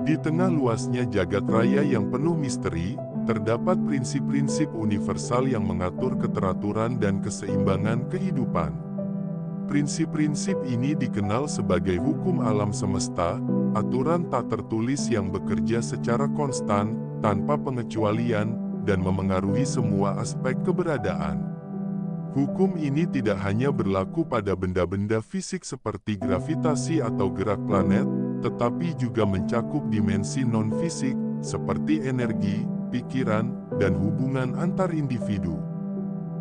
Di tengah luasnya jagat raya yang penuh misteri, terdapat prinsip-prinsip universal yang mengatur keteraturan dan keseimbangan kehidupan. Prinsip-prinsip ini dikenal sebagai hukum alam semesta, aturan tak tertulis yang bekerja secara konstan, tanpa pengecualian, dan memengaruhi semua aspek keberadaan. Hukum ini tidak hanya berlaku pada benda-benda fisik seperti gravitasi atau gerak planet, tetapi juga mencakup dimensi non-fisik, seperti energi, pikiran, dan hubungan antar individu.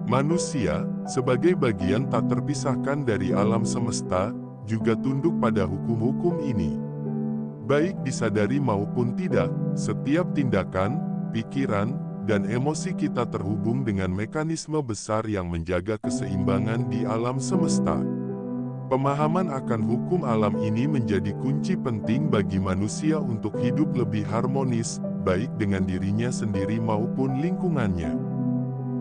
Manusia, sebagai bagian tak terpisahkan dari alam semesta, juga tunduk pada hukum-hukum ini. Baik disadari maupun tidak, setiap tindakan, pikiran, dan emosi kita terhubung dengan mekanisme besar yang menjaga keseimbangan di alam semesta. Pemahaman akan hukum alam ini menjadi kunci penting bagi manusia untuk hidup lebih harmonis, baik dengan dirinya sendiri maupun lingkungannya.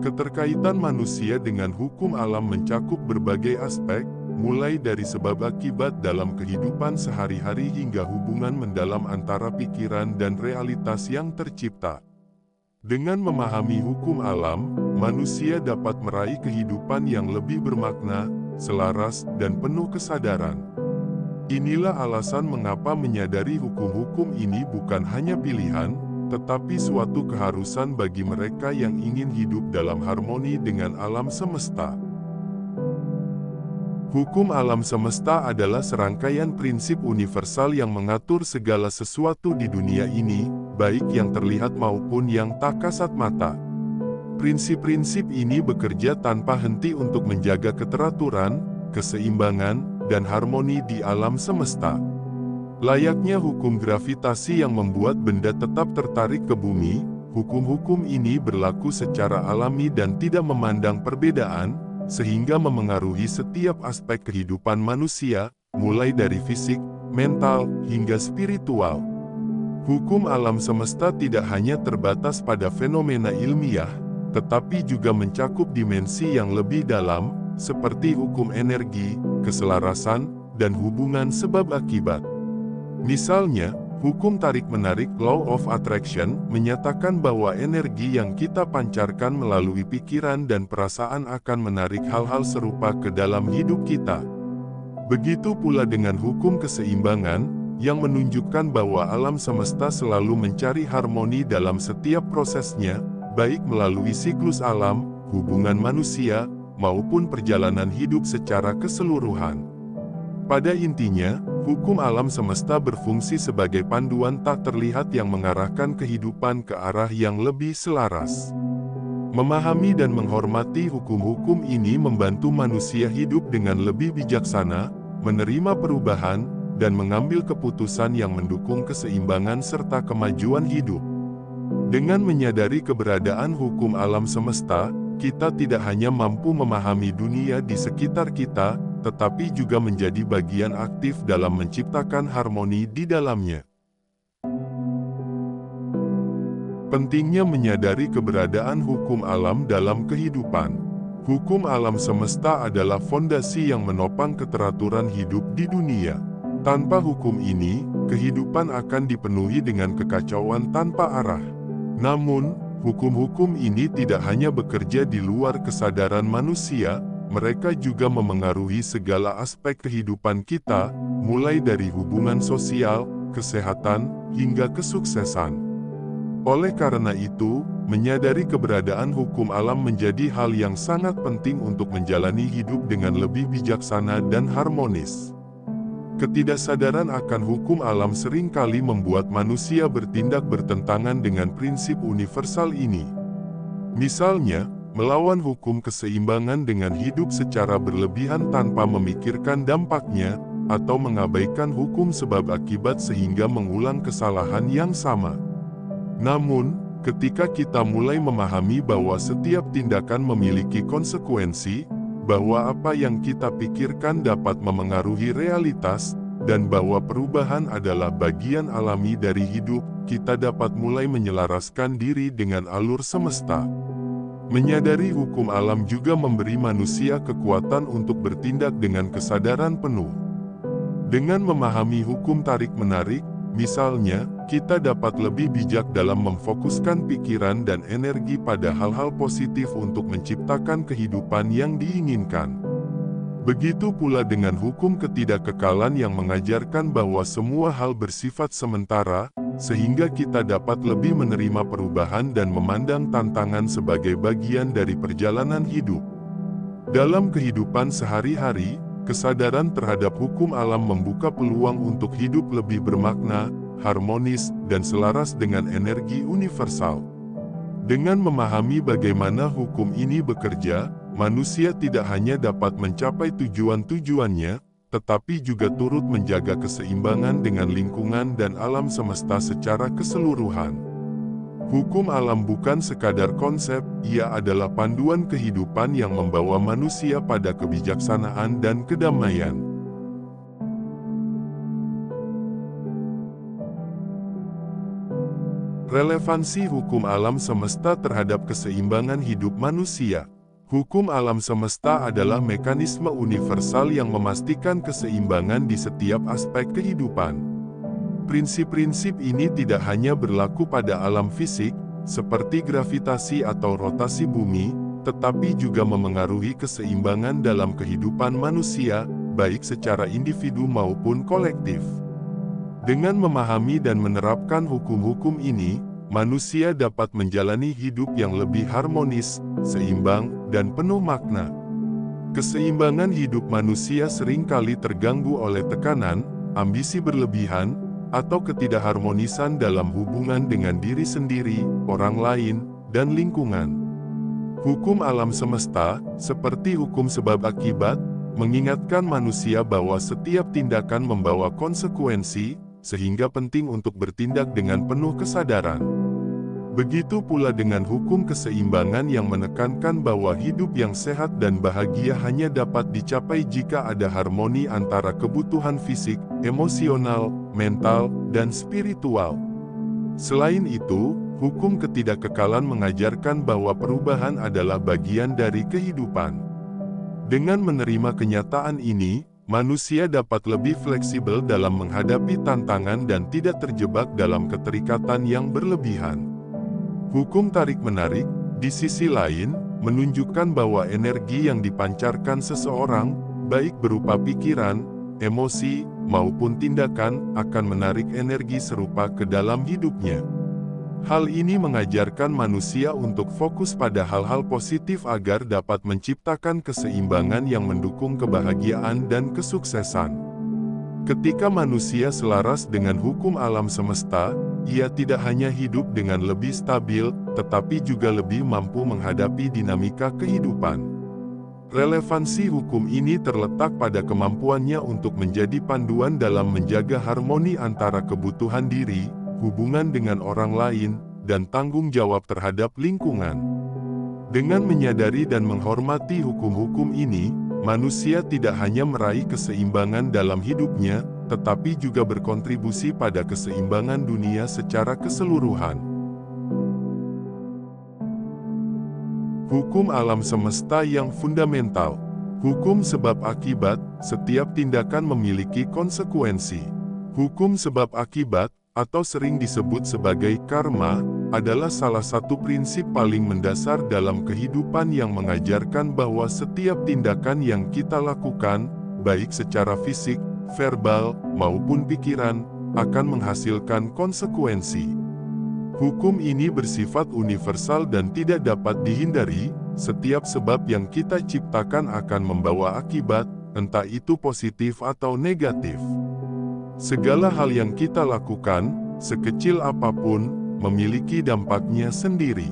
Keterkaitan manusia dengan hukum alam mencakup berbagai aspek, mulai dari sebab akibat dalam kehidupan sehari-hari hingga hubungan mendalam antara pikiran dan realitas yang tercipta. Dengan memahami hukum alam, manusia dapat meraih kehidupan yang lebih bermakna, selaras, dan penuh kesadaran. Inilah alasan mengapa menyadari hukum-hukum ini bukan hanya pilihan, tetapi suatu keharusan bagi mereka yang ingin hidup dalam harmoni dengan alam semesta. Hukum alam semesta adalah serangkaian prinsip universal yang mengatur segala sesuatu di dunia ini, baik yang terlihat maupun yang tak kasat mata. Prinsip-prinsip ini bekerja tanpa henti untuk menjaga keteraturan, keseimbangan, dan harmoni di alam semesta. Layaknya hukum gravitasi yang membuat benda tetap tertarik ke bumi, hukum-hukum ini berlaku secara alami dan tidak memandang perbedaan, sehingga memengaruhi setiap aspek kehidupan manusia, mulai dari fisik, mental, hingga spiritual. Hukum alam semesta tidak hanya terbatas pada fenomena ilmiah, tetapi juga mencakup dimensi yang lebih dalam, seperti hukum energi, keselarasan, dan hubungan sebab akibat. Misalnya, hukum tarik-menarik Law of Attraction menyatakan bahwa energi yang kita pancarkan melalui pikiran dan perasaan akan menarik hal-hal serupa ke dalam hidup kita. Begitu pula dengan hukum keseimbangan, yang menunjukkan bahwa alam semesta selalu mencari harmoni dalam setiap prosesnya, baik melalui siklus alam, hubungan manusia, maupun perjalanan hidup secara keseluruhan. Pada intinya, hukum alam semesta berfungsi sebagai panduan tak terlihat yang mengarahkan kehidupan ke arah yang lebih selaras. Memahami dan menghormati hukum-hukum ini membantu manusia hidup dengan lebih bijaksana, menerima perubahan, dan mengambil keputusan yang mendukung keseimbangan serta kemajuan hidup. Dengan menyadari keberadaan hukum alam semesta, kita tidak hanya mampu memahami dunia di sekitar kita, tetapi juga menjadi bagian aktif dalam menciptakan harmoni di dalamnya. Pentingnya menyadari keberadaan hukum alam dalam kehidupan. Hukum alam semesta adalah fondasi yang menopang keteraturan hidup di dunia. Tanpa hukum ini, kehidupan akan dipenuhi dengan kekacauan tanpa arah. Namun, hukum-hukum ini tidak hanya bekerja di luar kesadaran manusia, mereka juga memengaruhi segala aspek kehidupan kita, mulai dari hubungan sosial, kesehatan, hingga kesuksesan. Oleh karena itu, menyadari keberadaan hukum alam menjadi hal yang sangat penting untuk menjalani hidup dengan lebih bijaksana dan harmonis. Ketidaksadaran akan hukum alam seringkali membuat manusia bertindak bertentangan dengan prinsip universal ini. Misalnya, melawan hukum keseimbangan dengan hidup secara berlebihan tanpa memikirkan dampaknya, atau mengabaikan hukum sebab akibat sehingga mengulang kesalahan yang sama. Namun, ketika kita mulai memahami bahwa setiap tindakan memiliki konsekuensi, bahwa apa yang kita pikirkan dapat memengaruhi realitas, dan bahwa perubahan adalah bagian alami dari hidup, kita dapat mulai menyelaraskan diri dengan alur semesta. Menyadari hukum alam juga memberi manusia kekuatan untuk bertindak dengan kesadaran penuh. Dengan memahami hukum tarik-menarik, misalnya, kita dapat lebih bijak dalam memfokuskan pikiran dan energi pada hal-hal positif untuk menciptakan kehidupan yang diinginkan. Begitu pula dengan hukum ketidakkekalan yang mengajarkan bahwa semua hal bersifat sementara, sehingga kita dapat lebih menerima perubahan dan memandang tantangan sebagai bagian dari perjalanan hidup. Dalam kehidupan sehari-hari, kesadaran terhadap hukum alam membuka peluang untuk hidup lebih bermakna, harmonis, dan selaras dengan energi universal. Dengan memahami bagaimana hukum ini bekerja, manusia tidak hanya dapat mencapai tujuan-tujuannya, tetapi juga turut menjaga keseimbangan dengan lingkungan dan alam semesta secara keseluruhan. Hukum alam bukan sekadar konsep, ia adalah panduan kehidupan yang membawa manusia pada kebijaksanaan dan kedamaian. Relevansi hukum alam semesta terhadap keseimbangan hidup manusia. Hukum alam semesta adalah mekanisme universal yang memastikan keseimbangan di setiap aspek kehidupan. Prinsip-prinsip ini tidak hanya berlaku pada alam fisik, seperti gravitasi atau rotasi bumi, tetapi juga memengaruhi keseimbangan dalam kehidupan manusia, baik secara individu maupun kolektif. Dengan memahami dan menerapkan hukum-hukum ini, manusia dapat menjalani hidup yang lebih harmonis, seimbang, dan penuh makna. Keseimbangan hidup manusia seringkali terganggu oleh tekanan, ambisi berlebihan, atau ketidakharmonisan dalam hubungan dengan diri sendiri, orang lain, dan lingkungan. Hukum alam semesta, seperti hukum sebab akibat, mengingatkan manusia bahwa setiap tindakan membawa konsekuensi, sehingga penting untuk bertindak dengan penuh kesadaran. Begitu pula dengan hukum keseimbangan yang menekankan bahwa hidup yang sehat dan bahagia hanya dapat dicapai jika ada harmoni antara kebutuhan fisik, emosional, mental, dan spiritual. Selain itu, hukum ketidakkekalan mengajarkan bahwa perubahan adalah bagian dari kehidupan. Dengan menerima kenyataan ini, manusia dapat lebih fleksibel dalam menghadapi tantangan dan tidak terjebak dalam keterikatan yang berlebihan. Hukum tarik-menarik, di sisi lain, menunjukkan bahwa energi yang dipancarkan seseorang, baik berupa pikiran, emosi, maupun tindakan, akan menarik energi serupa ke dalam hidupnya. Hal ini mengajarkan manusia untuk fokus pada hal-hal positif agar dapat menciptakan keseimbangan yang mendukung kebahagiaan dan kesuksesan. Ketika manusia selaras dengan hukum alam semesta, ia tidak hanya hidup dengan lebih stabil, tetapi juga lebih mampu menghadapi dinamika kehidupan. Relevansi hukum ini terletak pada kemampuannya untuk menjadi panduan dalam menjaga harmoni antara kebutuhan diri, hubungan dengan orang lain, dan tanggung jawab terhadap lingkungan. Dengan menyadari dan menghormati hukum-hukum ini, manusia tidak hanya meraih keseimbangan dalam hidupnya, tetapi juga berkontribusi pada keseimbangan dunia secara keseluruhan. Hukum alam semesta yang fundamental. Hukum sebab akibat, setiap tindakan memiliki konsekuensi. Hukum sebab akibat, atau sering disebut sebagai karma, adalah salah satu prinsip paling mendasar dalam kehidupan yang mengajarkan bahwa setiap tindakan yang kita lakukan, baik secara fisik, verbal, maupun pikiran, akan menghasilkan konsekuensi. Hukum ini bersifat universal dan tidak dapat dihindari. Setiap sebab yang kita ciptakan akan membawa akibat, entah itu positif atau negatif. Segala hal yang kita lakukan, sekecil apapun, memiliki dampaknya sendiri.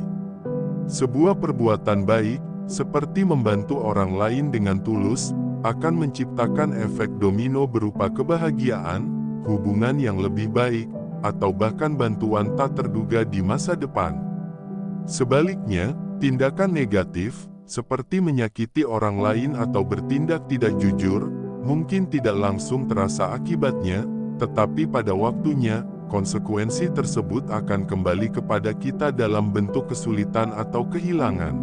Sebuah perbuatan baik, seperti membantu orang lain dengan tulus, akan menciptakan efek domino berupa kebahagiaan, hubungan yang lebih baik, atau bahkan bantuan tak terduga di masa depan. Sebaliknya, tindakan negatif, seperti menyakiti orang lain atau bertindak tidak jujur, mungkin tidak langsung terasa akibatnya, tetapi pada waktunya, konsekuensi tersebut akan kembali kepada kita dalam bentuk kesulitan atau kehilangan.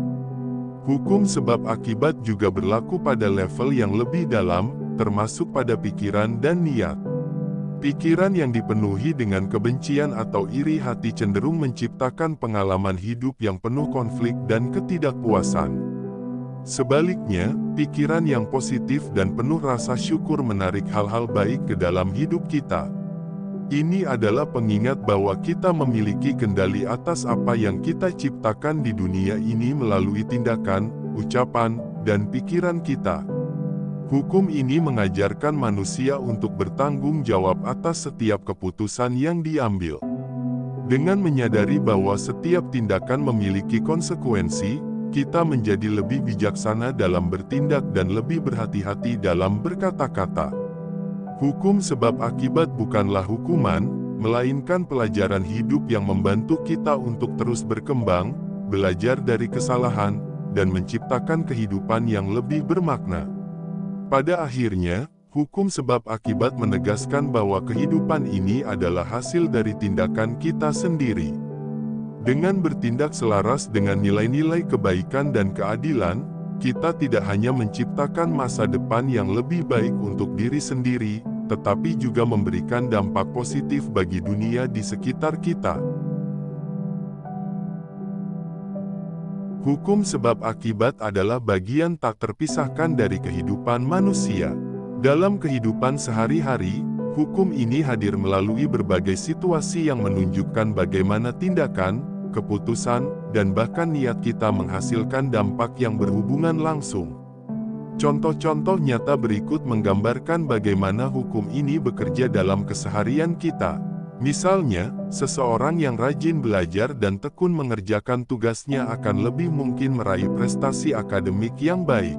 Hukum sebab akibat juga berlaku pada level yang lebih dalam, termasuk pada pikiran dan niat. Pikiran yang dipenuhi dengan kebencian atau iri hati cenderung menciptakan pengalaman hidup yang penuh konflik dan ketidakpuasan. Sebaliknya, pikiran yang positif dan penuh rasa syukur menarik hal-hal baik ke dalam hidup kita. Ini adalah pengingat bahwa kita memiliki kendali atas apa yang kita ciptakan di dunia ini melalui tindakan, ucapan, dan pikiran kita. Hukum ini mengajarkan manusia untuk bertanggung jawab atas setiap keputusan yang diambil. Dengan menyadari bahwa setiap tindakan memiliki konsekuensi, kita menjadi lebih bijaksana dalam bertindak dan lebih berhati-hati dalam berkata-kata. Hukum sebab akibat bukanlah hukuman, melainkan pelajaran hidup yang membantu kita untuk terus berkembang, belajar dari kesalahan, dan menciptakan kehidupan yang lebih bermakna. Pada akhirnya, hukum sebab akibat menegaskan bahwa kehidupan ini adalah hasil dari tindakan kita sendiri. Dengan bertindak selaras dengan nilai-nilai kebaikan dan keadilan, kita tidak hanya menciptakan masa depan yang lebih baik untuk diri sendiri, tetapi juga memberikan dampak positif bagi dunia di sekitar kita. Hukum sebab akibat adalah bagian tak terpisahkan dari kehidupan manusia. Dalam kehidupan sehari-hari, hukum ini hadir melalui berbagai situasi yang menunjukkan bagaimana tindakan, keputusan, dan bahkan niat kita menghasilkan dampak yang berhubungan langsung. Contoh-contoh nyata berikut menggambarkan bagaimana hukum ini bekerja dalam keseharian kita. Misalnya, seseorang yang rajin belajar dan tekun mengerjakan tugasnya akan lebih mungkin meraih prestasi akademik yang baik.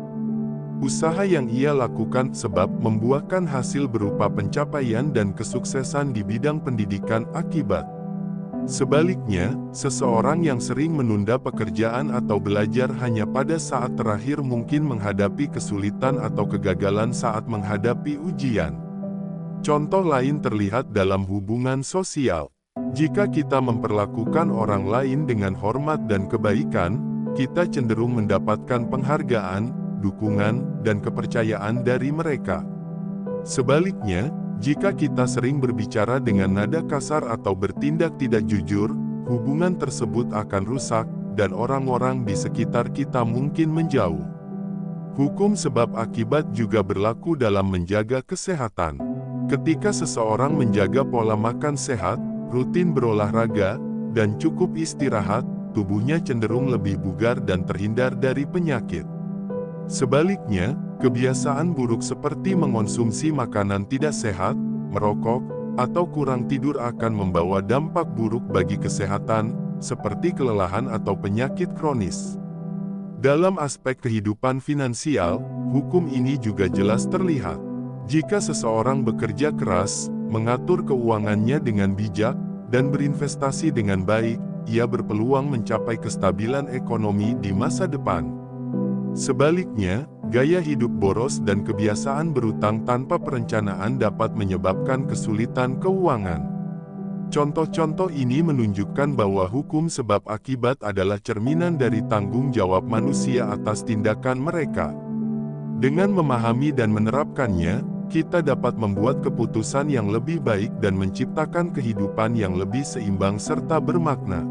Usaha yang ia lakukan sebab membuahkan hasil berupa pencapaian dan kesuksesan di bidang pendidikan akibat. Sebaliknya, seseorang yang sering menunda pekerjaan atau belajar hanya pada saat terakhir mungkin menghadapi kesulitan atau kegagalan saat menghadapi ujian. Contoh lain terlihat dalam hubungan sosial. Jika kita memperlakukan orang lain dengan hormat dan kebaikan, kita cenderung mendapatkan penghargaan, dukungan, dan kepercayaan dari mereka. Sebaliknya, jika kita sering berbicara dengan nada kasar atau bertindak tidak jujur, hubungan tersebut akan rusak, dan orang-orang di sekitar kita mungkin menjauh. Hukum sebab akibat juga berlaku dalam menjaga kesehatan. Ketika seseorang menjaga pola makan sehat, rutin berolahraga, dan cukup istirahat, tubuhnya cenderung lebih bugar dan terhindar dari penyakit. Sebaliknya, kebiasaan buruk seperti mengonsumsi makanan tidak sehat, merokok, atau kurang tidur akan membawa dampak buruk bagi kesehatan, seperti kelelahan atau penyakit kronis. Dalam aspek kehidupan finansial, hukum ini juga jelas terlihat. Jika seseorang bekerja keras, mengatur keuangannya dengan bijak, dan berinvestasi dengan baik, ia berpeluang mencapai kestabilan ekonomi di masa depan. Sebaliknya, gaya hidup boros dan kebiasaan berutang tanpa perencanaan dapat menyebabkan kesulitan keuangan. Contoh-contoh ini menunjukkan bahwa hukum sebab akibat adalah cerminan dari tanggung jawab manusia atas tindakan mereka. Dengan memahami dan menerapkannya, kita dapat membuat keputusan yang lebih baik dan menciptakan kehidupan yang lebih seimbang serta bermakna.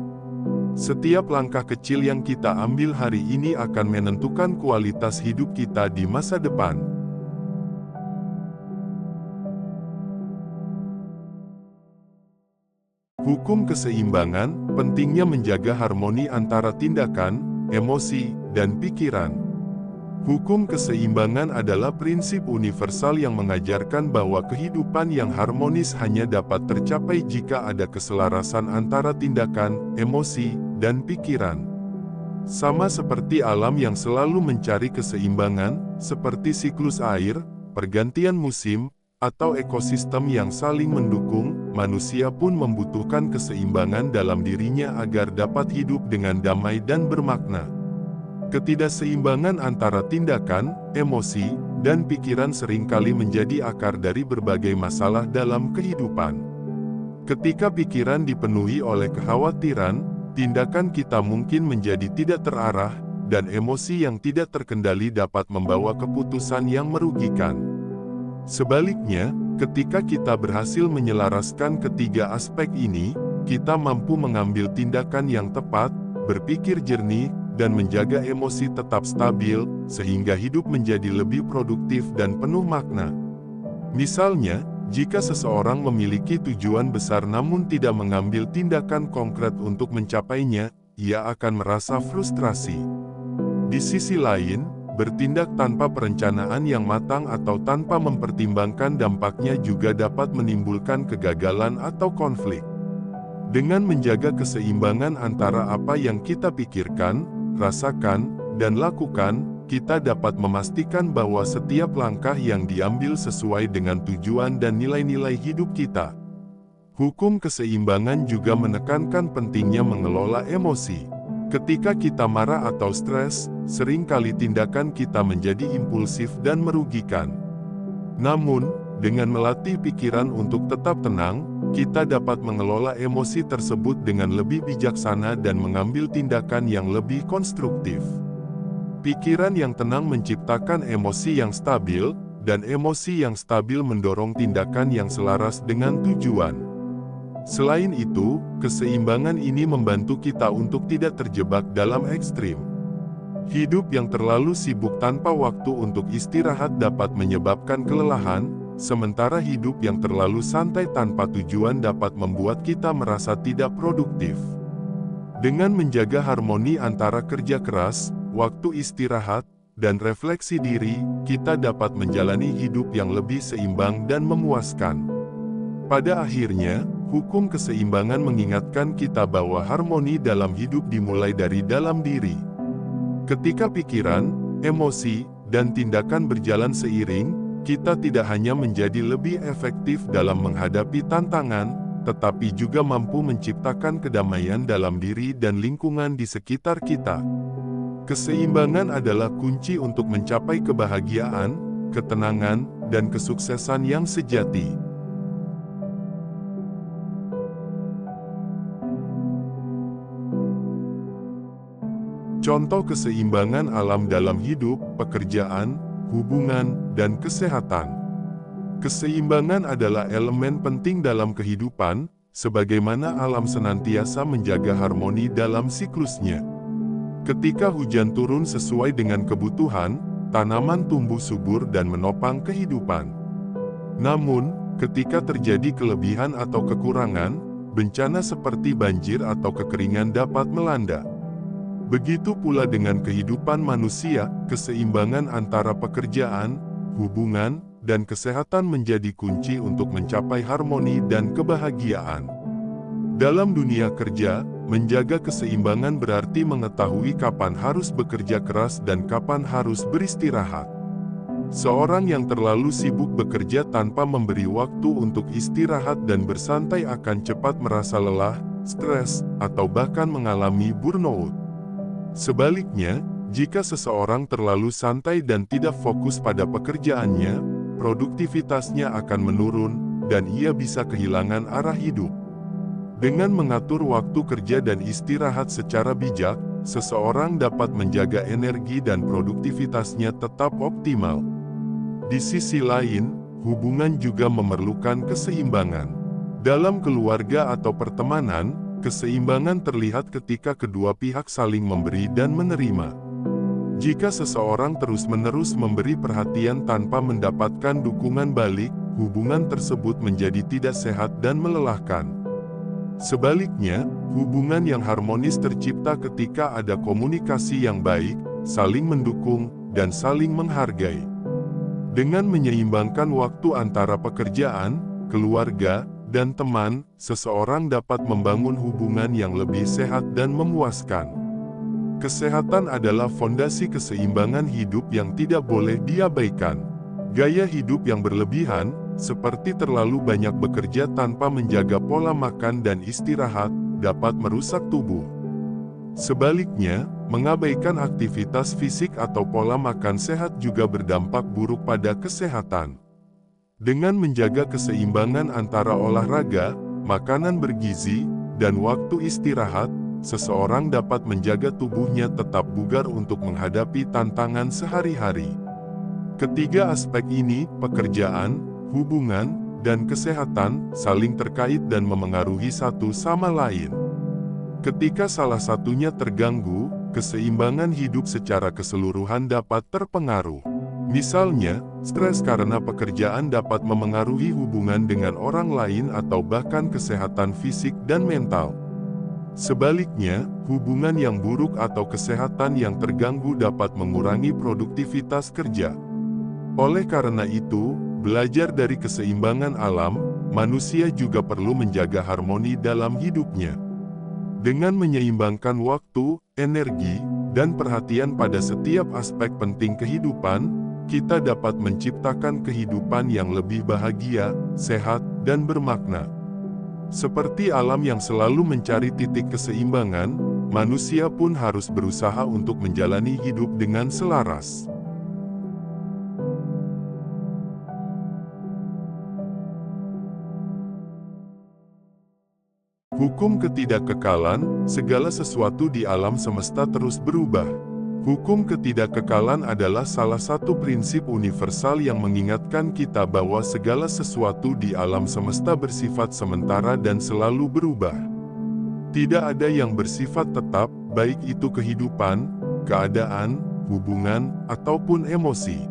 Setiap langkah kecil yang kita ambil hari ini akan menentukan kualitas hidup kita di masa depan. Hukum keseimbangan, pentingnya menjaga harmoni antara tindakan, emosi, dan pikiran. Hukum keseimbangan adalah prinsip universal yang mengajarkan bahwa kehidupan yang harmonis hanya dapat tercapai jika ada keselarasan antara tindakan, emosi, dan pikiran. Sama seperti alam yang selalu mencari keseimbangan, seperti siklus air, pergantian musim, atau ekosistem yang saling mendukung, manusia pun membutuhkan keseimbangan dalam dirinya agar dapat hidup dengan damai dan bermakna. Ketidakseimbangan antara tindakan, emosi, dan pikiran seringkali menjadi akar dari berbagai masalah dalam kehidupan. Ketika pikiran dipenuhi oleh kekhawatiran, tindakan kita mungkin menjadi tidak terarah, dan emosi yang tidak terkendali dapat membawa keputusan yang merugikan. Sebaliknya, Ketika kita berhasil menyelaraskan ketiga aspek ini, kita mampu mengambil tindakan yang tepat, berpikir jernih, dan menjaga emosi tetap stabil, sehingga hidup menjadi lebih produktif dan penuh makna. Misalnya, jika seseorang memiliki tujuan besar namun tidak mengambil tindakan konkret untuk mencapainya, ia akan merasa frustrasi. Di sisi lain, bertindak tanpa perencanaan yang matang atau tanpa mempertimbangkan dampaknya juga dapat menimbulkan kegagalan atau konflik. Dengan menjaga keseimbangan antara apa yang kita pikirkan, rasakan, dan lakukan, kita dapat memastikan bahwa setiap langkah yang diambil sesuai dengan tujuan dan nilai-nilai hidup kita. Hukum keseimbangan juga menekankan pentingnya mengelola emosi. Ketika kita marah atau stres, seringkali tindakan kita menjadi impulsif dan merugikan. Namun, dengan melatih pikiran untuk tetap tenang, kita dapat mengelola emosi tersebut dengan lebih bijaksana dan mengambil tindakan yang lebih konstruktif. Pikiran yang tenang menciptakan emosi yang stabil, dan emosi yang stabil mendorong tindakan yang selaras dengan tujuan. Selain itu, keseimbangan ini membantu kita untuk tidak terjebak dalam ekstrim. Hidup yang terlalu sibuk tanpa waktu untuk istirahat dapat menyebabkan kelelahan, sementara hidup yang terlalu santai tanpa tujuan dapat membuat kita merasa tidak produktif. Dengan menjaga harmoni antara kerja keras, waktu istirahat, dan refleksi diri, kita dapat menjalani hidup yang lebih seimbang dan memuaskan. Pada akhirnya, hukum keseimbangan mengingatkan kita bahwa harmoni dalam hidup dimulai dari dalam diri. Ketika pikiran, emosi, dan tindakan berjalan seiring, kita tidak hanya menjadi lebih efektif dalam menghadapi tantangan, tetapi juga mampu menciptakan kedamaian dalam diri dan lingkungan di sekitar kita. Keseimbangan adalah kunci untuk mencapai kebahagiaan, ketenangan, dan kesuksesan yang sejati. Contoh keseimbangan alam dalam hidup, pekerjaan, hubungan, dan kesehatan. Keseimbangan adalah elemen penting dalam kehidupan, sebagaimana alam senantiasa menjaga harmoni dalam siklusnya. Ketika hujan turun sesuai dengan kebutuhan, tanaman tumbuh subur dan menopang kehidupan. Namun, ketika terjadi kelebihan atau kekurangan, bencana seperti banjir atau kekeringan dapat melanda. Begitu pula dengan kehidupan manusia, keseimbangan antara pekerjaan, hubungan, dan kesehatan menjadi kunci untuk mencapai harmoni dan kebahagiaan. Dalam dunia kerja, menjaga keseimbangan berarti mengetahui kapan harus bekerja keras dan kapan harus beristirahat. Seorang yang terlalu sibuk bekerja tanpa memberi waktu untuk istirahat dan bersantai akan cepat merasa lelah, stres, atau bahkan mengalami burnout. Sebaliknya, jika seseorang terlalu santai dan tidak fokus pada pekerjaannya, produktivitasnya akan menurun, dan ia bisa kehilangan arah hidup. Dengan mengatur waktu kerja dan istirahat secara bijak, seseorang dapat menjaga energi dan produktivitasnya tetap optimal. Di sisi lain, hubungan juga memerlukan keseimbangan. Dalam keluarga atau pertemanan, keseimbangan terlihat ketika kedua pihak saling memberi dan menerima. Jika seseorang terus-menerus memberi perhatian tanpa mendapatkan dukungan balik, hubungan tersebut menjadi tidak sehat dan melelahkan. Sebaliknya, hubungan yang harmonis tercipta ketika ada komunikasi yang baik, saling mendukung, dan saling menghargai. Dengan menyeimbangkan waktu antara pekerjaan, keluarga, dan teman, seseorang dapat membangun hubungan yang lebih sehat dan memuaskan. Kesehatan adalah fondasi keseimbangan hidup yang tidak boleh diabaikan. Gaya hidup yang berlebihan, seperti terlalu banyak bekerja tanpa menjaga pola makan dan istirahat, dapat merusak tubuh. Sebaliknya, mengabaikan aktivitas fisik atau pola makan sehat juga berdampak buruk pada kesehatan. Dengan menjaga keseimbangan antara olahraga, makanan bergizi, dan waktu istirahat, seseorang dapat menjaga tubuhnya tetap bugar untuk menghadapi tantangan sehari-hari. Ketiga aspek ini, pekerjaan, hubungan, dan kesehatan saling terkait dan memengaruhi satu sama lain. Ketika salah satunya terganggu, keseimbangan hidup secara keseluruhan dapat terpengaruh. Misalnya, stres karena pekerjaan dapat memengaruhi hubungan dengan orang lain atau bahkan kesehatan fisik dan mental. Sebaliknya, hubungan yang buruk atau kesehatan yang terganggu dapat mengurangi produktivitas kerja. Oleh karena itu, belajar dari keseimbangan alam, manusia juga perlu menjaga harmoni dalam hidupnya. Dengan menyeimbangkan waktu, energi, dan perhatian pada setiap aspek penting kehidupan, kita dapat menciptakan kehidupan yang lebih bahagia, sehat, dan bermakna. Seperti alam yang selalu mencari titik keseimbangan, manusia pun harus berusaha untuk menjalani hidup dengan selaras. Hukum ketidakkekalan, segala sesuatu di alam semesta terus berubah. Hukum ketidakkekalan adalah salah satu prinsip universal yang mengingatkan kita bahwa segala sesuatu di alam semesta bersifat sementara dan selalu berubah. Tidak ada yang bersifat tetap, baik itu kehidupan, keadaan, hubungan, ataupun emosi.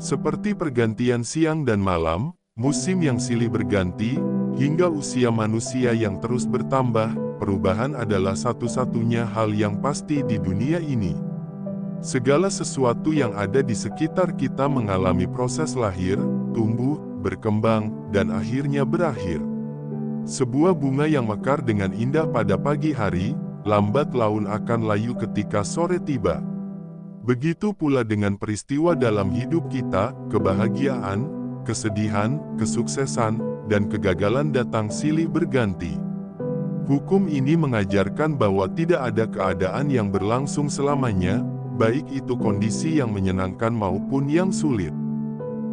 Seperti pergantian siang dan malam, musim yang silih berganti, hingga usia manusia yang terus bertambah, perubahan adalah satu-satunya hal yang pasti di dunia ini. Segala sesuatu yang ada di sekitar kita mengalami proses lahir, tumbuh, berkembang, dan akhirnya berakhir. Sebuah bunga yang mekar dengan indah pada pagi hari, lambat laun akan layu ketika sore tiba. Begitu pula dengan peristiwa dalam hidup kita, kebahagiaan, kesedihan, kesuksesan, dan kegagalan datang silih berganti. Hukum ini mengajarkan bahwa tidak ada keadaan yang berlangsung selamanya, baik itu kondisi yang menyenangkan maupun yang sulit.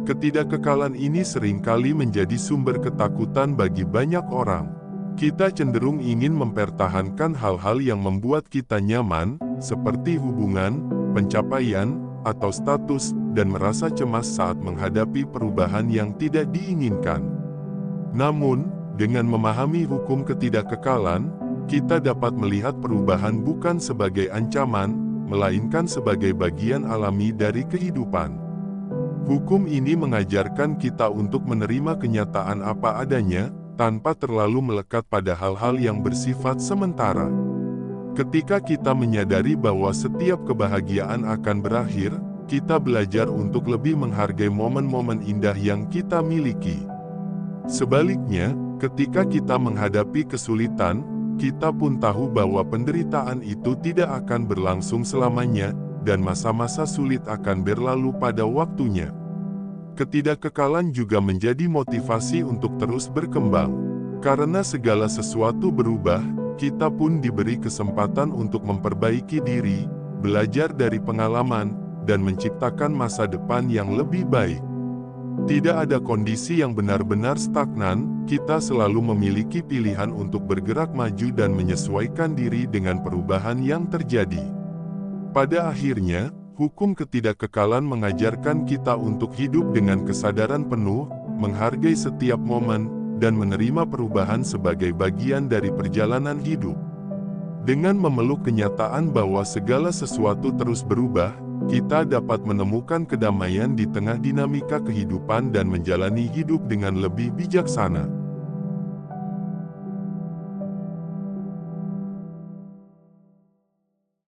Ketidakkekalan ini seringkali menjadi sumber ketakutan bagi banyak orang. Kita cenderung ingin mempertahankan hal-hal yang membuat kita nyaman, seperti hubungan, pencapaian, atau status, dan merasa cemas saat menghadapi perubahan yang tidak diinginkan. Namun, dengan memahami hukum ketidakkekalan, kita dapat melihat perubahan bukan sebagai ancaman, melainkan sebagai bagian alami dari kehidupan. Hukum ini mengajarkan kita untuk menerima kenyataan apa adanya, tanpa terlalu melekat pada hal-hal yang bersifat sementara. Ketika kita menyadari bahwa setiap kebahagiaan akan berakhir, kita belajar untuk lebih menghargai momen-momen indah yang kita miliki. Sebaliknya, ketika kita menghadapi kesulitan, kita pun tahu bahwa penderitaan itu tidak akan berlangsung selamanya, dan masa-masa sulit akan berlalu pada waktunya. Ketidakkekalan juga menjadi motivasi untuk terus berkembang. Karena segala sesuatu berubah, kita pun diberi kesempatan untuk memperbaiki diri, belajar dari pengalaman, dan menciptakan masa depan yang lebih baik. Tidak ada kondisi yang benar-benar stagnan, kita selalu memiliki pilihan untuk bergerak maju dan menyesuaikan diri dengan perubahan yang terjadi. Pada akhirnya, hukum ketidakkekalan mengajarkan kita untuk hidup dengan kesadaran penuh, menghargai setiap momen, dan menerima perubahan sebagai bagian dari perjalanan hidup. Dengan memeluk kenyataan bahwa segala sesuatu terus berubah, kita dapat menemukan kedamaian di tengah dinamika kehidupan dan menjalani hidup dengan lebih bijaksana.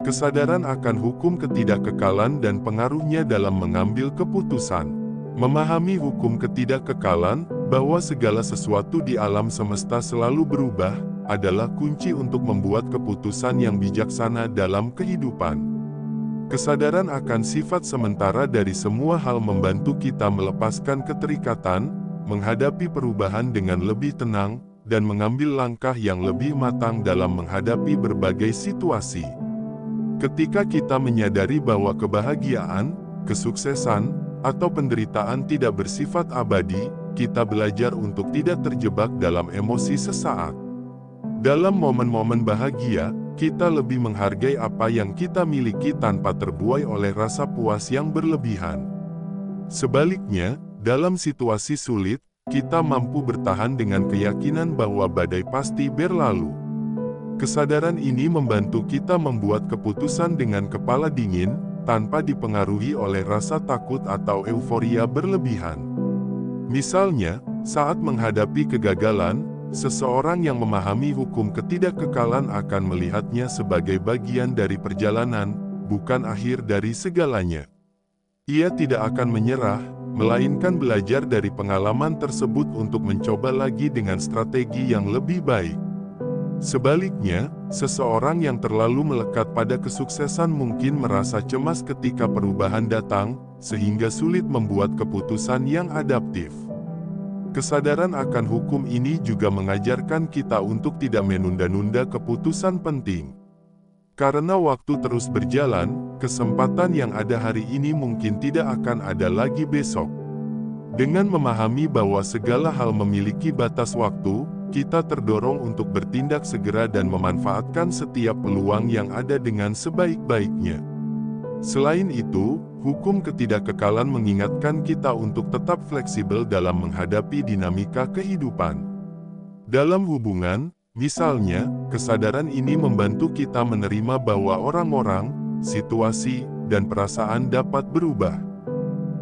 Kesadaran akan hukum ketidakkekalan dan pengaruhnya dalam mengambil keputusan. Memahami hukum ketidakkekalan, bahwa segala sesuatu di alam semesta selalu berubah, adalah kunci untuk membuat keputusan yang bijaksana dalam kehidupan. Kesadaran akan sifat sementara dari semua hal membantu kita melepaskan keterikatan, menghadapi perubahan dengan lebih tenang, dan mengambil langkah yang lebih matang dalam menghadapi berbagai situasi. Ketika kita menyadari bahwa kebahagiaan, kesuksesan, atau penderitaan tidak bersifat abadi, kita belajar untuk tidak terjebak dalam emosi sesaat. Dalam momen-momen bahagia, kita lebih menghargai apa yang kita miliki tanpa terbuai oleh rasa puas yang berlebihan. Sebaliknya, dalam situasi sulit, kita mampu bertahan dengan keyakinan bahwa badai pasti berlalu. Kesadaran ini membantu kita membuat keputusan dengan kepala dingin, tanpa dipengaruhi oleh rasa takut atau euforia berlebihan. Misalnya, saat menghadapi kegagalan, seseorang yang memahami hukum ketidakkekalan akan melihatnya sebagai bagian dari perjalanan, bukan akhir dari segalanya. Ia tidak akan menyerah, melainkan belajar dari pengalaman tersebut untuk mencoba lagi dengan strategi yang lebih baik. Sebaliknya, seseorang yang terlalu melekat pada kesuksesan mungkin merasa cemas ketika perubahan datang, sehingga sulit membuat keputusan yang adaptif. Kesadaran akan hukum ini juga mengajarkan kita untuk tidak menunda-nunda keputusan penting. Karena waktu terus berjalan, kesempatan yang ada hari ini mungkin tidak akan ada lagi besok. Dengan memahami bahwa segala hal memiliki batas waktu, kita terdorong untuk bertindak segera dan memanfaatkan setiap peluang yang ada dengan sebaik-baiknya. Selain itu, hukum ketidakkekalan mengingatkan kita untuk tetap fleksibel dalam menghadapi dinamika kehidupan. Dalam hubungan, misalnya, kesadaran ini membantu kita menerima bahwa orang-orang, situasi, dan perasaan dapat berubah.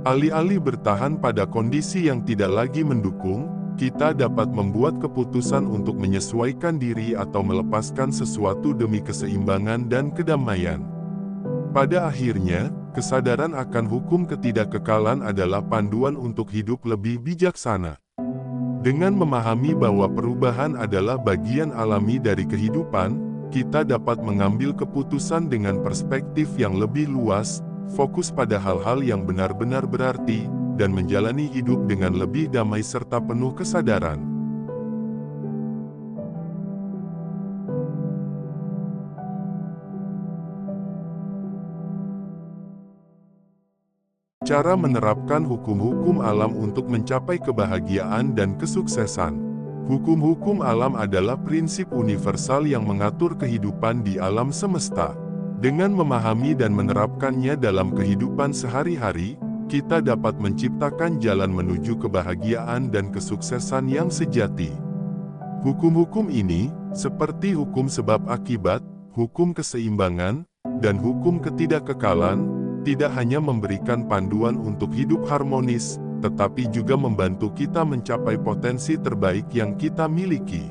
Alih-alih bertahan pada kondisi yang tidak lagi mendukung, kita dapat membuat keputusan untuk menyesuaikan diri atau melepaskan sesuatu demi keseimbangan dan kedamaian. Pada akhirnya, kesadaran akan hukum ketidakkekalan adalah panduan untuk hidup lebih bijaksana. Dengan memahami bahwa perubahan adalah bagian alami dari kehidupan, kita dapat mengambil keputusan dengan perspektif yang lebih luas, fokus pada hal-hal yang benar-benar berarti, dan menjalani hidup dengan lebih damai serta penuh kesadaran. Cara menerapkan hukum-hukum alam untuk mencapai kebahagiaan dan kesuksesan. Hukum-hukum alam adalah prinsip universal yang mengatur kehidupan di alam semesta. Dengan memahami dan menerapkannya dalam kehidupan sehari-hari, kita dapat menciptakan jalan menuju kebahagiaan dan kesuksesan yang sejati. Hukum-hukum ini, seperti hukum sebab akibat, hukum keseimbangan, dan hukum ketidakkekalan, tidak hanya memberikan panduan untuk hidup harmonis, tetapi juga membantu kita mencapai potensi terbaik yang kita miliki.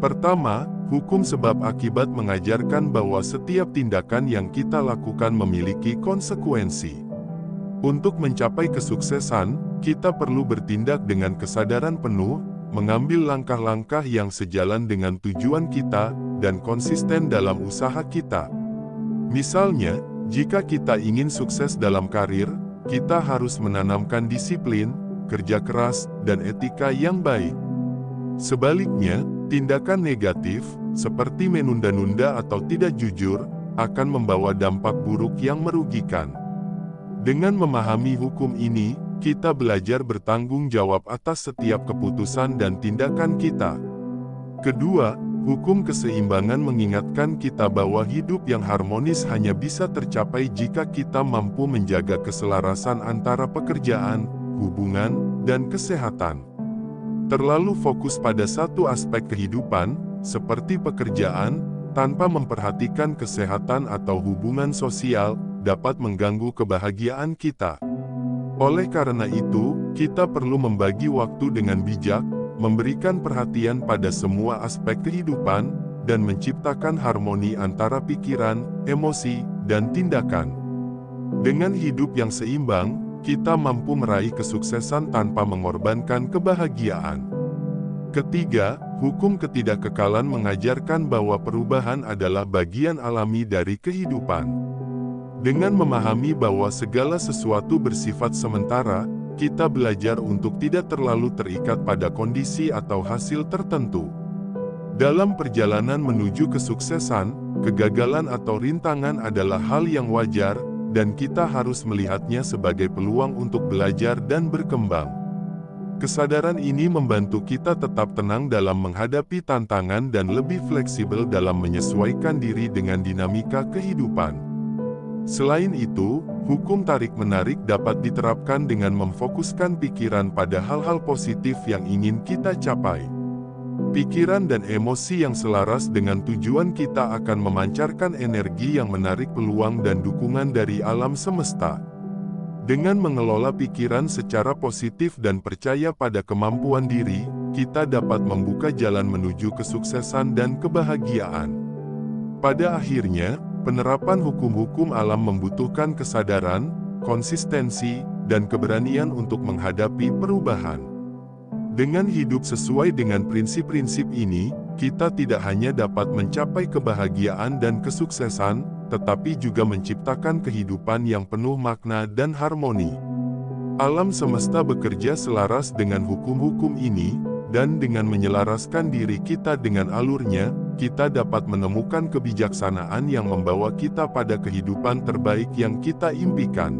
Pertama, hukum sebab akibat mengajarkan bahwa setiap tindakan yang kita lakukan memiliki konsekuensi. Untuk mencapai kesuksesan, kita perlu bertindak dengan kesadaran penuh, mengambil langkah-langkah yang sejalan dengan tujuan kita, dan konsisten dalam usaha kita. Misalnya, jika kita ingin sukses dalam karir, kita harus menanamkan disiplin, kerja keras, dan etika yang baik. Sebaliknya, tindakan negatif, seperti menunda-nunda atau tidak jujur, akan membawa dampak buruk yang merugikan. Dengan memahami hukum ini, kita belajar bertanggung jawab atas setiap keputusan dan tindakan kita. Kedua, hukum keseimbangan mengingatkan kita bahwa hidup yang harmonis hanya bisa tercapai jika kita mampu menjaga keselarasan antara pekerjaan, hubungan, dan kesehatan. Terlalu fokus pada satu aspek kehidupan, seperti pekerjaan, tanpa memperhatikan kesehatan atau hubungan sosial, dapat mengganggu kebahagiaan kita. Oleh karena itu, kita perlu membagi waktu dengan bijak, memberikan perhatian pada semua aspek kehidupan, dan menciptakan harmoni antara pikiran, emosi, dan tindakan. Dengan hidup yang seimbang, kita mampu meraih kesuksesan tanpa mengorbankan kebahagiaan. Ketiga, hukum ketidakkekalan mengajarkan bahwa perubahan adalah bagian alami dari kehidupan. Dengan memahami bahwa segala sesuatu bersifat sementara, kita belajar untuk tidak terlalu terikat pada kondisi atau hasil tertentu. Dalam perjalanan menuju kesuksesan, kegagalan atau rintangan adalah hal yang wajar, dan kita harus melihatnya sebagai peluang untuk belajar dan berkembang. Kesadaran ini membantu kita tetap tenang dalam menghadapi tantangan dan lebih fleksibel dalam menyesuaikan diri dengan dinamika kehidupan. Selain itu, hukum tarik-menarik dapat diterapkan dengan memfokuskan pikiran pada hal-hal positif yang ingin kita capai. Pikiran dan emosi yang selaras dengan tujuan kita akan memancarkan energi yang menarik peluang dan dukungan dari alam semesta. Dengan mengelola pikiran secara positif dan percaya pada kemampuan diri, kita dapat membuka jalan menuju kesuksesan dan kebahagiaan. Pada akhirnya, penerapan hukum-hukum alam membutuhkan kesadaran, konsistensi, dan keberanian untuk menghadapi perubahan. Dengan hidup sesuai dengan prinsip-prinsip ini, kita tidak hanya dapat mencapai kebahagiaan dan kesuksesan, tetapi juga menciptakan kehidupan yang penuh makna dan harmoni. Alam semesta bekerja selaras dengan hukum-hukum ini, dan dengan menyelaraskan diri kita dengan alurnya, kita dapat menemukan kebijaksanaan yang membawa kita pada kehidupan terbaik yang kita impikan.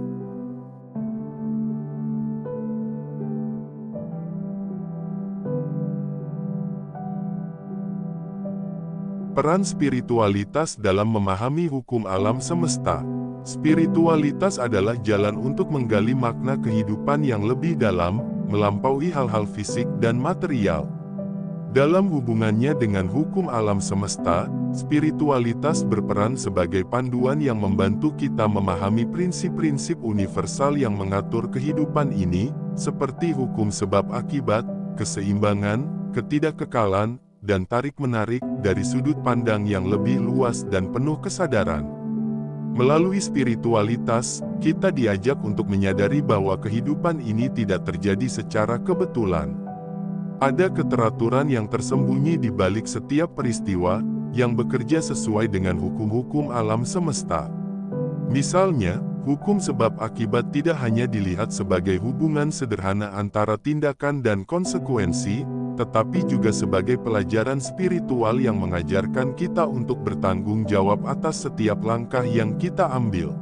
Peran spiritualitas dalam memahami hukum alam semesta. Spiritualitas adalah jalan untuk menggali makna kehidupan yang lebih dalam, melampaui hal-hal fisik dan material. Dalam hubungannya dengan hukum alam semesta, spiritualitas berperan sebagai panduan yang membantu kita memahami prinsip-prinsip universal yang mengatur kehidupan ini, seperti hukum sebab akibat, keseimbangan, ketidakkekalan, dan tarik-menarik dari sudut pandang yang lebih luas dan penuh kesadaran. Melalui spiritualitas, kita diajak untuk menyadari bahwa kehidupan ini tidak terjadi secara kebetulan. Ada keteraturan yang tersembunyi di balik setiap peristiwa, yang bekerja sesuai dengan hukum-hukum alam semesta. Misalnya, hukum sebab akibat tidak hanya dilihat sebagai hubungan sederhana antara tindakan dan konsekuensi, tetapi juga sebagai pelajaran spiritual yang mengajarkan kita untuk bertanggung jawab atas setiap langkah yang kita ambil.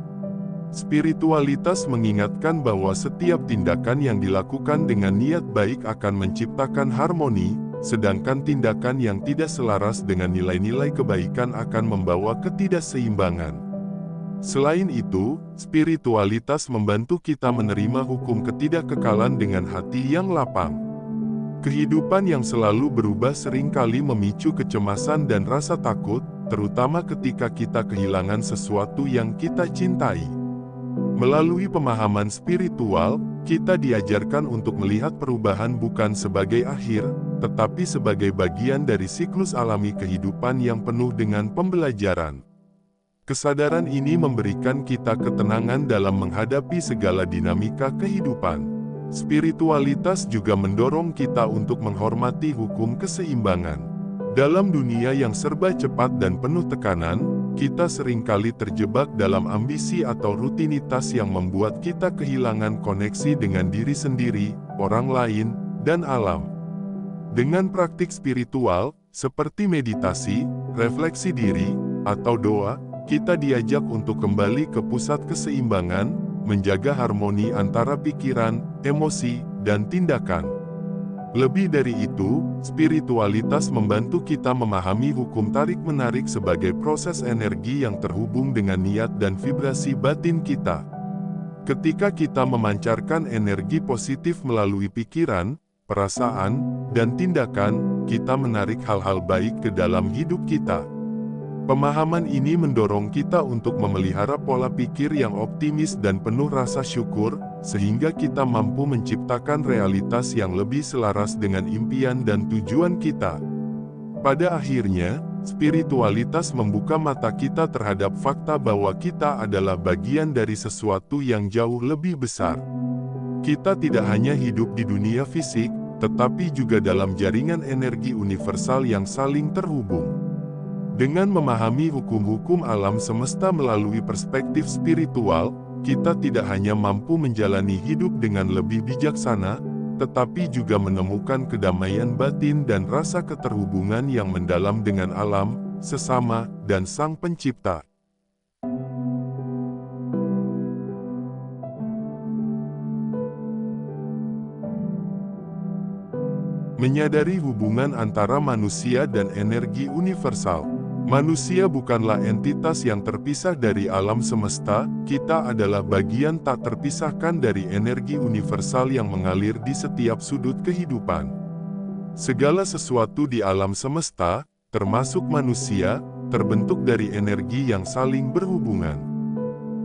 Spiritualitas mengingatkan bahwa setiap tindakan yang dilakukan dengan niat baik akan menciptakan harmoni, sedangkan tindakan yang tidak selaras dengan nilai-nilai kebaikan akan membawa ketidakseimbangan. Selain itu, spiritualitas membantu kita menerima hukum ketidakkekalan dengan hati yang lapang. Kehidupan yang selalu berubah seringkali memicu kecemasan dan rasa takut, terutama ketika kita kehilangan sesuatu yang kita cintai. Melalui pemahaman spiritual, kita diajarkan untuk melihat perubahan bukan sebagai akhir, tetapi sebagai bagian dari siklus alami kehidupan yang penuh dengan pembelajaran. Kesadaran ini memberikan kita ketenangan dalam menghadapi segala dinamika kehidupan. Spiritualitas juga mendorong kita untuk menghormati hukum keseimbangan. Dalam dunia yang serba cepat dan penuh tekanan, kita seringkali terjebak dalam ambisi atau rutinitas yang membuat kita kehilangan koneksi dengan diri sendiri, orang lain, dan alam. Dengan praktik spiritual, seperti meditasi, refleksi diri, atau doa, kita diajak untuk kembali ke pusat keseimbangan, menjaga harmoni antara pikiran, emosi, dan tindakan. Lebih dari itu, spiritualitas membantu kita memahami hukum tarik-menarik sebagai proses energi yang terhubung dengan niat dan vibrasi batin kita. Ketika kita memancarkan energi positif melalui pikiran, perasaan, dan tindakan, kita menarik hal-hal baik ke dalam hidup kita. Pemahaman ini mendorong kita untuk memelihara pola pikir yang optimis dan penuh rasa syukur, sehingga kita mampu menciptakan realitas yang lebih selaras dengan impian dan tujuan kita. Pada akhirnya, spiritualitas membuka mata kita terhadap fakta bahwa kita adalah bagian dari sesuatu yang jauh lebih besar. Kita tidak hanya hidup di dunia fisik, tetapi juga dalam jaringan energi universal yang saling terhubung. Dengan memahami hukum-hukum alam semesta melalui perspektif spiritual, kita tidak hanya mampu menjalani hidup dengan lebih bijaksana, tetapi juga menemukan kedamaian batin dan rasa keterhubungan yang mendalam dengan alam, sesama, dan Sang Pencipta. Menyadari hubungan antara manusia dan energi universal. Manusia bukanlah entitas yang terpisah dari alam semesta, kita adalah bagian tak terpisahkan dari energi universal yang mengalir di setiap sudut kehidupan. Segala sesuatu di alam semesta, termasuk manusia, terbentuk dari energi yang saling berhubungan.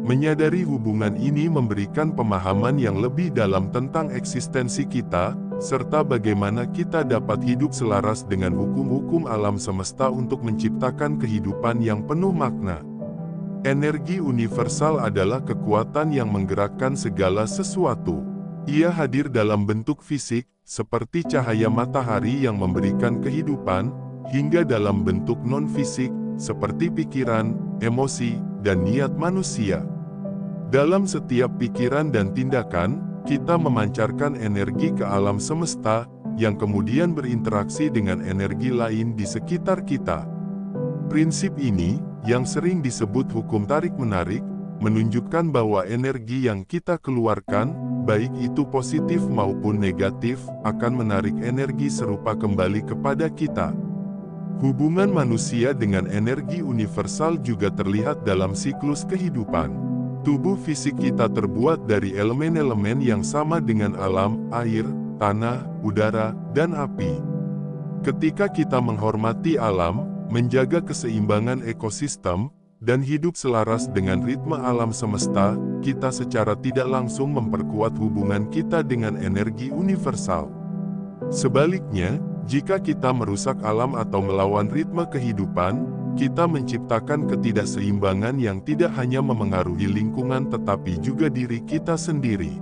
Menyadari hubungan ini memberikan pemahaman yang lebih dalam tentang eksistensi kita, serta bagaimana kita dapat hidup selaras dengan hukum-hukum alam semesta untuk menciptakan kehidupan yang penuh makna. Energi universal adalah kekuatan yang menggerakkan segala sesuatu. Ia hadir dalam bentuk fisik, seperti cahaya matahari yang memberikan kehidupan, hingga dalam bentuk non-fisik, seperti pikiran, emosi, dan niat manusia. Dalam setiap pikiran dan tindakan, kita memancarkan energi ke alam semesta, yang kemudian berinteraksi dengan energi lain di sekitar kita. Prinsip ini, yang sering disebut hukum tarik-menarik, menunjukkan bahwa energi yang kita keluarkan, baik itu positif maupun negatif, akan menarik energi serupa kembali kepada kita. Hubungan manusia dengan energi universal juga terlihat dalam siklus kehidupan. Tubuh fisik kita terbuat dari elemen-elemen yang sama dengan alam, air, tanah, udara, dan api. Ketika kita menghormati alam, menjaga keseimbangan ekosistem, dan hidup selaras dengan ritme alam semesta, kita secara tidak langsung memperkuat hubungan kita dengan energi universal. Sebaliknya, jika kita merusak alam atau melawan ritme kehidupan, kita menciptakan ketidakseimbangan yang tidak hanya memengaruhi lingkungan tetapi juga diri kita sendiri.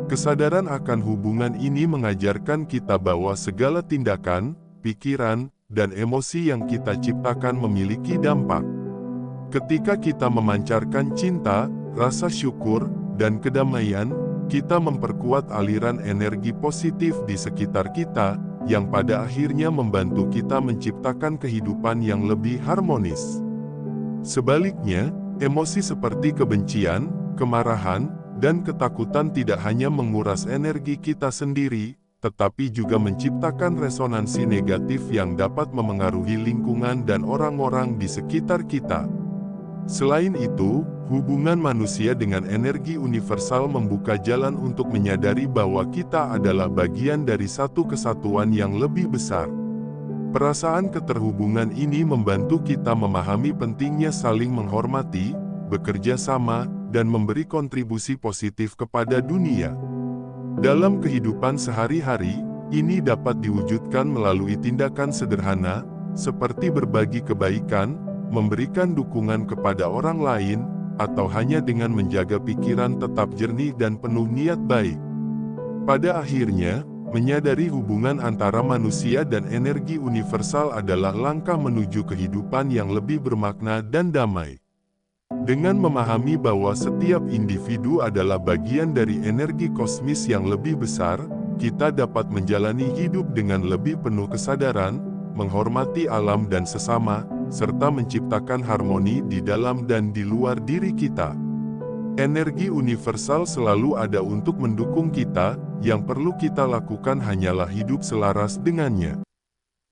Kesadaran akan hubungan ini mengajarkan kita bahwa segala tindakan, pikiran, dan emosi yang kita ciptakan memiliki dampak. Ketika kita memancarkan cinta, rasa syukur, dan kedamaian, kita memperkuat aliran energi positif di sekitar kita, yang pada akhirnya membantu kita menciptakan kehidupan yang lebih harmonis. Sebaliknya, emosi seperti kebencian, kemarahan, dan ketakutan tidak hanya menguras energi kita sendiri, tetapi juga menciptakan resonansi negatif yang dapat memengaruhi lingkungan dan orang-orang di sekitar kita. Selain itu, hubungan manusia dengan energi universal membuka jalan untuk menyadari bahwa kita adalah bagian dari satu kesatuan yang lebih besar. Perasaan keterhubungan ini membantu kita memahami pentingnya saling menghormati, bekerja sama, dan memberi kontribusi positif kepada dunia. Dalam kehidupan sehari-hari, ini dapat diwujudkan melalui tindakan sederhana, seperti berbagi kebaikan, memberikan dukungan kepada orang lain, atau hanya dengan menjaga pikiran tetap jernih dan penuh niat baik. Pada akhirnya, menyadari hubungan antara manusia dan energi universal adalah langkah menuju kehidupan yang lebih bermakna dan damai. Dengan memahami bahwa setiap individu adalah bagian dari energi kosmis yang lebih besar, kita dapat menjalani hidup dengan lebih penuh kesadaran, menghormati alam dan sesama, serta menciptakan harmoni di dalam dan di luar diri kita. Energi universal selalu ada untuk mendukung kita, yang perlu kita lakukan hanyalah hidup selaras dengannya.